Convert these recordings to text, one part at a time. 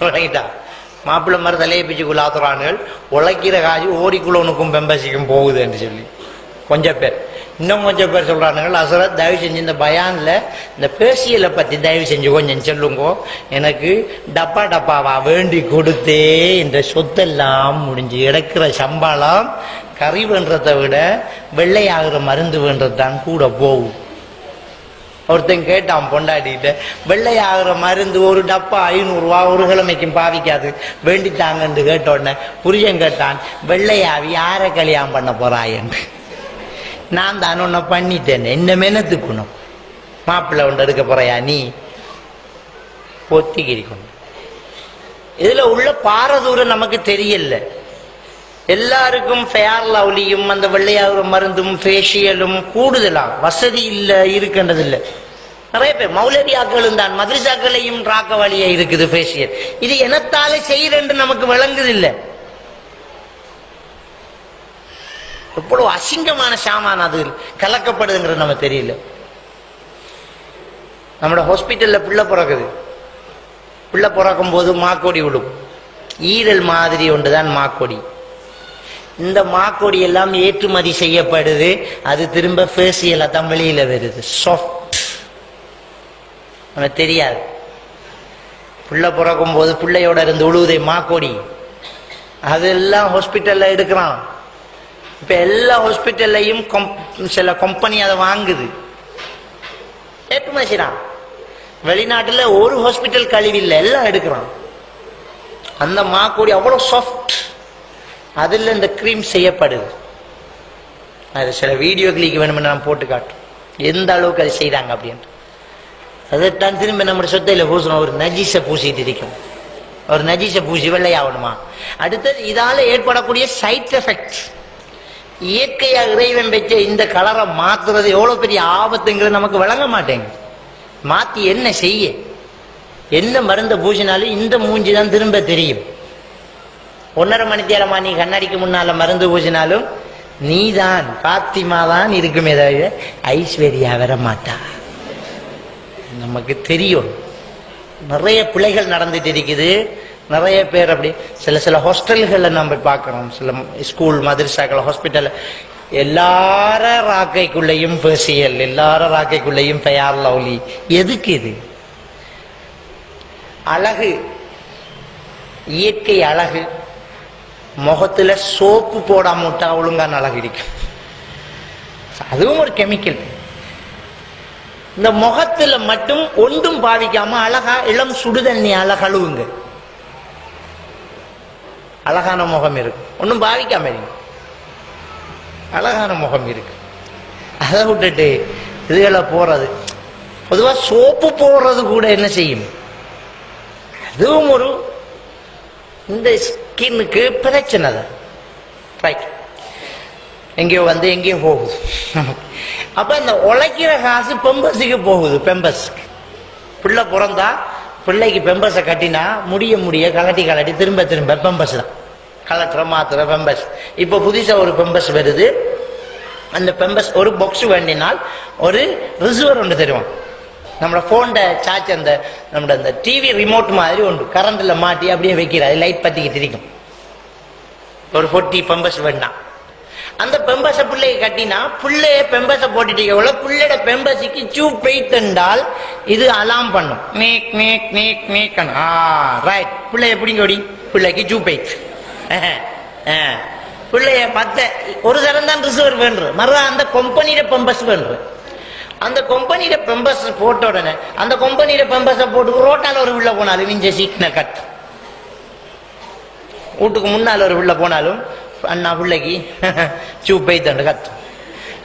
விளங்கிட்டா? மாப்பிள்ளை மாதிரி தலையை பிச்சு குலாத்துறானுகள், உழைக்கிற காசு ஓடிக்குள்ளவனுக்கும் பெம்பசிக்கும் போகுது என்று சொல்லி கொஞ்சம் பேர். இன்னும் கொஞ்சம் பேர் சொல்றானுங்கள், அசரத் தயவு செஞ்சு இந்த பயான்ல இந்த பேசியலை பத்தி தயவு செஞ்சு கொஞ்சம் சொல்லுங்கோ, எனக்கு டப்பா டப்பாவா வேண்டி கொடுத்தே இந்த சொத்தெல்லாம் முடிஞ்சு எடுக்கிற சம்பளம் கறி வேண்டதை விட வெள்ளையாகிற மருந்து வேண்டது தான் கூட போகும். ஒருத்தன் கேட்டான் பொண்டாட்டிகிட்ட, வெள்ளையாகிற மருந்து ஒரு டப்பா 500 ரூபா ஒரு கிழமைக்கும் பாவிக்காது, வேண்டித்தாங்கன்னு கேட்ட உடனே புரியன் கேட்டான், வெள்ளையாவி யாரை கல்யாணம் பண்ண போறாயன்னு. நான் தான் ஒன்ன பண்ணிட்டேன், என்ன மெனத்துக்கணும், மாப்பிள்ளை ஒன்று எடுக்க போறையா நீ பொத்திக்கிரிக்கணும். இதுல உள்ள பாரதூரம் நமக்கு தெரியல. எல்லாருக்கும் ஃபேர் லவ்லியும் அந்த வெள்ளையாகிற மருந்தும் ஃபேஷியலும் கூடுதலா வசதி இல்லை இருக்கின்றது இல்லை. நிறைய பேர் மௌலவியாக்களும் தான் மதுரசாக்களையும் ராக்க வழியா இருக்குது ஃபேஷியல். இது எனத்தாலே செய்யறேன்னு நமக்கு விளங்குது இல்லை. எவ்வளவு அசிங்கமான சாமான் அது கலக்கப்படுதுங்கிறது நம்ம தெரியல. நம்மளோட ஹாஸ்பிட்டல்ல பிள்ளை பிறக்குது, பிள்ளை பிறக்கும் போது மாக்கொடி விடும், ஈரல் மாதிரி ஒன்றுதான் மாக்கொடி. இந்த மாக்கொடி எல்லாம் ஏற்றுமதி செய்யப்படுது, அது திரும்ப ஃபேஷியலா தான் வெளியில வருது, சாஃப்ட். நமக்கு தெரியாது. பிள்ளை பிறக்கும் போது பிள்ளையோட இருந்து உழுவுதே மாக்கொடி, அதெல்லாம் ஹாஸ்பிட்டல்ல எடுக்கிறான். இப்ப எல்லா ஹாஸ்பிட்டல்லையும் சில கம்பெனி அதை வாங்குது, ஏற்றுமதி செய்யறான். வெளிநாட்டுல ஒரு ஹாஸ்பிட்டல் கழிவு இல்லை, எல்லாம் எடுக்கிறான். அந்த மாக்கொடி அவ்வளவு சாஃப்ட், அதுல இந்த கிரீம் செய்யப்படுது. அது சில வீடியோ கிளிக் வேணும்னு நான் போட்டு காட்டும் எந்த அளவுக்கு அது செய்யறாங்க அப்படின்னு. அதைத்தான் திரும்ப நம்முடைய சொத்தையில பூசணும். ஒரு நஜீச பூசிட்டு இருக்கும், ஒரு நஜீச பூசி வெள்ளையாகணுமா. அடுத்தது இதால ஏற்படக்கூடிய சைட் எஃபெக்ட், இயற்கையா இறைவன் வச்ச இந்த கலரை மாத்துறது எவ்வளவு பெரிய ஆபத்துங்கிறது நமக்கு விளங்க மாட்டேங்குது. மாத்தி என்ன செய்ய, என்ன மருந்த பூசினாலும் இந்த மூஞ்சிதான் திரும்ப தெரியும். 1.5 மணி நேரமா நீ கண்ணாடிக்கு முன்னால மருந்து பூசினாலும் நீதான் பாத்திமா தான் இருக்குமே தவிர ஐஸ்வர்யா வர மாட்டா. நமக்கு தெரியும். நிறைய பிள்ளைகள் நடந்துட்டு இருக்குது. நிறைய பேர் அப்படி சில ஹாஸ்டல்கள்ல நம்ம பார்க்கிறோம், சில ஸ்கூல் மதரசாக்கள் ஹாஸ்பிட்டல், எல்லார ராக்கைக்குள்ளேயும் ஃபேஷியல், எல்லார ராக்கைக்குள்ளேயும் ஃபேர் லவ்லி. எதுக்கு இது? அழகு, இயற்கை அழகு. முகத்துல சோப்பு போடாம விட்டா ஒழுங்கான அழகு இருக்கும், அதுவும் ஒரு கெமிக்கல். இந்த முகத்துல மட்டும் ஒன்றும் பாவிக்காம அழகா இளம் சுடுதண்ணியால கழுவுங்க, அழகான முகம் இருக்கு. ஒன்றும் பாவிக்காம இருக்கு, அழகான முகம் இருக்கு. அதை விட்டுட்டு இதுகளை போறது, பொதுவா சோப்பு போடுறது கூட என்ன செய்யும், அதுவும் ஒரு இந்த ஸ்கின்னுக்கு பிரச்சனை தான். ரைட், எங்கேயோ வந்து எங்கேயோ போகுது. அப்ப இந்த உழைக்கிற காசு பெம்பஸுக்கு போகுது. பெம்பஸுக்கு பிள்ளை பிறந்தா பிள்ளைக்கு பெம்பஸை கட்டினா முடிய கலட்டி திரும்ப பெம்பஸ் தான் கலட்டுற மாத்துற பெம்பஸ். இப்ப புதுசா ஒரு பெம்பஸ் வருது. அந்த பெம்பஸ் ஒரு பாக்ஸ் வேண்டினால் ஒரு ரிசீவர் ஒன்று தருவான். நம்மளோட போன்ட சார்ஜ், அந்த நம்மளோட அந்த டிவி ரிமோட் மாதிரி ஒன்று கரண்ட்ல மாட்டி அப்படியே வைக்கிறாரு, லைட் பத்திக்கிட்டு இருக்கும். ஒரு 40 பெம்பஸ் வேண்டாம். அந்த பெம்பஸ பிள்ளையை கட்டினா பிள்ளைய பெம்பஸ போட்டுட்டு பிள்ளையோட பெம்பஸுக்கு சூ பெய்தென்றால் இது அலாம் பண்ணும், make make make make. Right, பிள்ளைய பிடிங்கோடி, பிள்ளைக்கு சூ பெய்த். பிள்ளைய மத்த ஒரு தரம் தான் ரிசீவர் வேணும், மறுதான் அந்த கம்பெனியோட பெம்பஸ் வேணும். அந்த கம்பெனியில பெம்பஸ் போட்ட உடனே அந்த கம்பெனியில பெம்பஸ போட்டு ரோட்டால ஒரு உள்ள போனாலும் இஞ்ச சிக்னல் கட், வீட்டுக்கு முன்னால ஒரு உள்ள போனாலும் அண்ணா பிள்ளைக்கு சூப்பை தண்டு கத்தும்.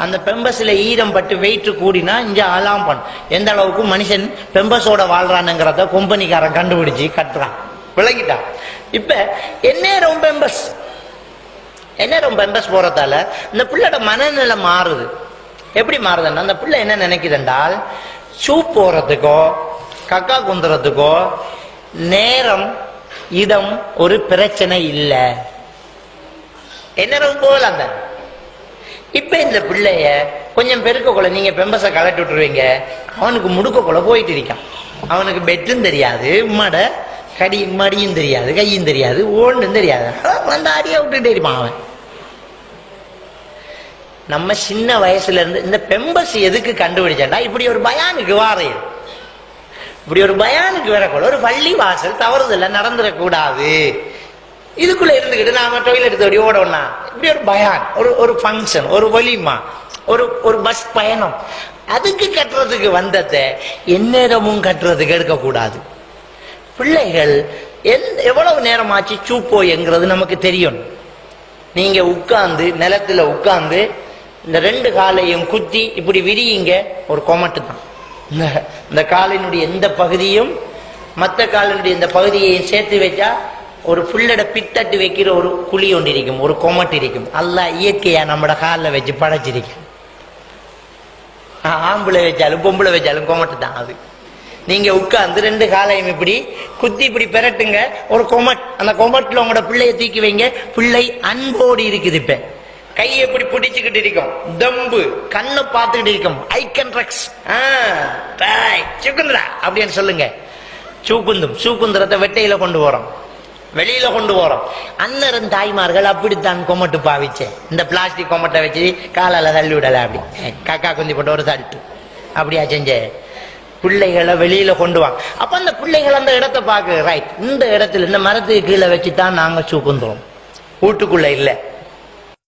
அந்த பெம்பஸ்ல ஈரம் பட்டு வெயிட் கூடினா இங்க அலாம் பண்ணும். எந்த அளவுக்கு மனுஷன் பெம்பஸோட வாழ்றானுங்கிறத கம்பெனிக்காரன் கண்டுபிடிச்சு கட்டுறான். விளங்கிட்டான். இப்ப எந்நேரம் பெம்பஸ் போறதால இந்த பிள்ளையோட மனநிலை மாறுது. எப்படி மாறுதுன்னா, அந்த பிள்ளை என்ன நினைக்குதுன்றால் சூ போறதுக்கோ கக்கா குந்துறதுக்கோ நேரம் இடம் ஒரு பிரச்சனை இல்லை, என்ன போகலாம் தான். இப்ப இந்த பிள்ளைய கொஞ்சம் பெருக்கக்குள்ள நீங்க பெம்பஸை கலட்டி விட்டுருவீங்க, அவனுக்கு முடுக்கக்குள்ள போயிட்டு இருக்கான். அவனுக்கு பெட்டும் தெரியாது, உம்மட மடியும் தெரியாது, கையும் தெரியாது, ஒன்றும் தெரியாது. வந்து அடியை விட்டுட்டே இருப்பான் அவன். நம்ம சின்ன வயசுல இருந்து இந்த பெம்பஸ் எதுக்கு கண்டுபிடிச்சாண்டா, இப்படி ஒரு பயானுக்கு வாரையும், இப்படி ஒரு பயானுக்கு வரக்கூட ஒரு பள்ளி வாசல் தவறுதல்ல நடந்துடக்கூடாது. இதுக்குள்ள இருந்துக்கிட்டு நாம டொய்லெட் தேடி ஓடணும்னா இப்படி ஒரு பயான், ஒரு ஃபங்க்ஷன், ஒரு வலிமா, ஒரு பஸ் பயணம், அதுக்கு கட்டுறதுக்கு வந்ததை எந்நேரமும் கட்டுறதுக்கு எடுக்கக்கூடாது. பிள்ளைகள் எவ்வளவு நேரமாச்சு சூப்போ என்கிறது நமக்கு தெரியும். நீங்க உட்கார்ந்து நிலத்துல உட்கார்ந்து இந்த 2 காலையும் குத்தி இப்படி விரியுங்க, ஒரு கொமட்டு தான். இந்த காலினுடைய எந்த பகுதியும் மற்ற காலினுடைய இந்த பகுதியையும் சேர்த்து வச்சா ஒரு புள்ளட பித்தட்டு வைக்கிற ஒரு குழி ஒன்று இருக்கும், ஒரு கொமட்டு இருக்கும். அல்லாஹ் இயற்கையா நம்மட காலில் வச்சு படைச்சிருக்கேன். ஆம்பளை வச்சாலும் பொம்பளை வச்சாலும் கொமட்டு தான் அது. நீங்க உட்கார்ந்து 2 காலையும் இப்படி குத்தி இப்படி பெரட்டுங்க, ஒரு கொமட். அந்த கொமட்டில் உங்களோட பிள்ளைய தூக்கி வைங்க. பிள்ளை அன்போடு இருக்குது. இப்ப கையை எப்படி பிடிச்சுக்கிட்டு இருக்கும், தம்பு கண்ணு பார்த்துக்கிட்டு இருக்கும், ஐ கன்ட்ரக்ஸ் சுகுந்தரா அப்படின்னு சொல்லுங்க. சூக்குந்திரத்தை வெட்டையில கொண்டு போறோம், வெளியில கொண்டு போறோம். அன்னரன் தாய்மார்கள் அப்படித்தான் கொமட்டு பாவிச்சேன். இந்த பிளாஸ்டிக் கொமட்டை வச்சு காலால தள்ளி விடல, அப்படி காக்கா குந்தி போட்டு ஒரு தட்டு அப்படியா செஞ்ச. பிள்ளைகளை வெளியில கொண்டு வாங்க. அப்ப அந்த பிள்ளைகள் அந்த இடத்தை பார்க்க, ரைட், இந்த இடத்துல இந்த மரத்துக்கு கீழே வச்சுதான் நாங்க சூக்குந்துறோம், வீட்டுக்குள்ள இல்லை.